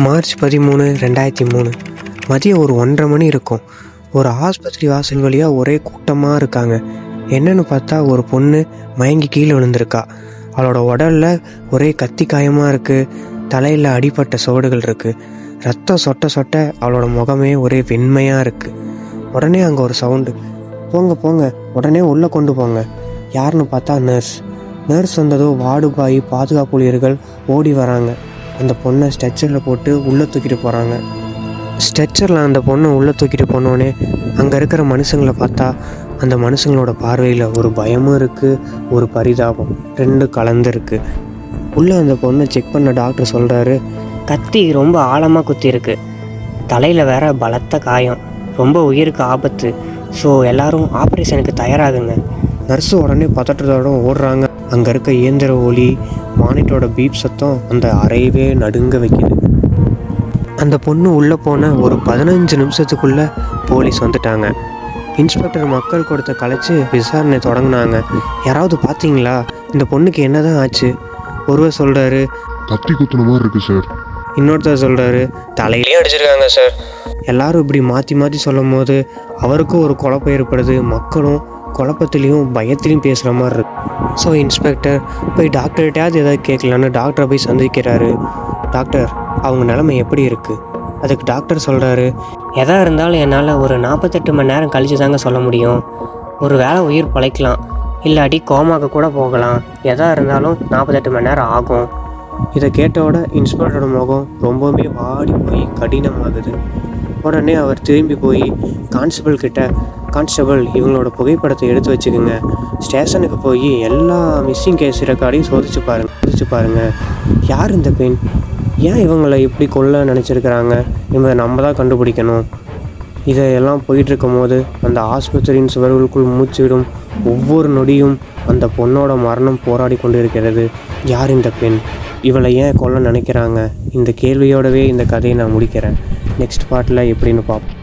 March 13, 2003 மதியம் ஒரு 1:30 மணி இருக்கும். ஒரு ஆஸ்பத்திரி வாசல் வழியாக ஒரே கூட்டமாக இருக்காங்க. என்னன்னு பார்த்தா ஒரு பொண்ணு மயங்கி கீழே விழுந்திருக்கா. அவளோட உடலில் ஒரே கத்தி காயமாக இருக்குது. தலையில் அடிப்பட்ட சோடுகள் இருக்குது. ரத்தம் சொட்ட சொட்ட அவளோட முகமே ஒரே வெண்மையாக இருக்குது. உடனே அங்கே ஒரு சவுண்டு, போங்க போங்க உடனே உள்ளே கொண்டு போங்க. யாருன்னு பார்த்தா நர்ஸ் வந்ததும் வார்டு பாய் பாதுகாப்பு ஊழியர்கள் ஓடி வராங்க. அந்த பொண்ணை ஸ்ட்ரெச்சரில் போட்டு உள்ளே தூக்கிட்டு போகிறாங்க. ஸ்ட்ரெச்சரில் அந்த பொண்ணை உள்ளே தூக்கிட்டு போனோடனே அங்கே இருக்கிற மனுஷங்களை பார்த்தா அந்த மனுஷங்களோட பார்வையில் ஒரு பயமும் இருக்குது, ஒரு பரிதாபம், ரெண்டும் கலந்துருக்கு. உள்ளே அந்த பொண்ணை செக் பண்ண டாக்டர் சொல்கிறாரு, கத்தி ரொம்ப ஆழமாக குத்தி இருக்கு, தலையில் வேற பலத்த காயம், ரொம்ப உயிருக்கு ஆபத்து. ஸோ எல்லாரும் ஆப்ரேஷனுக்கு தயாராகுங்க. நர்ஸு உடனே பதற்றத்தோட ஓடுறாங்க. அங்கே இருக்க இயந்திர ஒலி, மானிட்டரோட பீப் சத்தம் அந்த அறையவே நடுங்க வைக்குது. அந்த பொண்ணு உள்ளே போன ஒரு 15 நிமிஷத்துக்குள்ளே போலீஸ் வந்துட்டாங்க. இன்ஸ்பெக்டர் மக்கள் கொடுத்த கலைச்சி விசாரணை தொடங்கினாங்க. யாராவது பார்த்தீங்களா, இந்த பொண்ணுக்கு என்னதான் ஆச்சு? ஒருவர் சொல்கிறாரு, கத்தி குத்துன மாதிரி இருக்கு சார். இன்னொருத்தர் சொல்கிறாரு, தலையிலே அடிச்சிருக்காங்க சார். எல்லாரும் இப்படி மாற்றி மாற்றி சொல்லும் போது அவருக்கும் ஒரு குழப்பம் ஏற்படுது. மக்களும் குழப்பத்துலேயும் பயத்துலேயும் பேசுகிற மாதிரி இருக்கு. ஸோ இன்ஸ்பெக்டர் போய் டாக்டர்கிட்டையாவது எதாவது கேட்கலான்னு டாக்டரை போய் சந்திக்கிறாரு. டாக்டர், அவங்க நிலைமை எப்படி இருக்குது? அதுக்கு டாக்டர் சொல்கிறாரு, எதாக இருந்தாலும் என்னால் ஒரு 48 மணி நேரம் கழிச்சு தாங்க சொல்ல முடியும். ஒரு வேளை உயிர் பழைக்கலாம், இல்லாட்டி கோமாக்கு கூட போகலாம். எதாக இருந்தாலும் 48 மணி நேரம் ஆகும். இதை கேட்டோட இன்ஸ்பெக்டரோட முகம் ரொம்பவுமே வாடி போய் கடினமாகுது. உடனே அவர் திரும்பி போய் கான்ஸ்டபிள் கிட்ட, கான்ஸ்டபிள் இவங்களோட புகைப்படத்தை எடுத்து வச்சுக்கோங்க, ஸ்டேஷனுக்கு போய் எல்லா மிஸ்ஸிங் கேஸ் ரெக்கார்டையும் சோதிச்சு பாருங்க. யார் இந்த பெண், ஏன் இவங்களை இப்படி கொல்ல நினச்சிருக்கிறாங்க என்பதை நம்ம தான் கண்டுபிடிக்கணும். இதையெல்லாம் போயிட்டுருக்கும் போது அந்த ஆஸ்பத்திரியின் சுவர்களுக்குள் மூச்சுவிடும் ஒவ்வொரு நொடியும் அந்த பொண்ணோட மரணம் போராடி கொண்டு இருக்கிறது. யார் இந்த பெண், இவளை ஏன் கொல்ல நினைக்கிறாங்க? இந்த கேள்வியோடவே இந்த கதையை நான் முடிக்கிறேன். நெக்ஸ்ட் பார்ட்டில் எப்படின்னு பார்ப்போம்.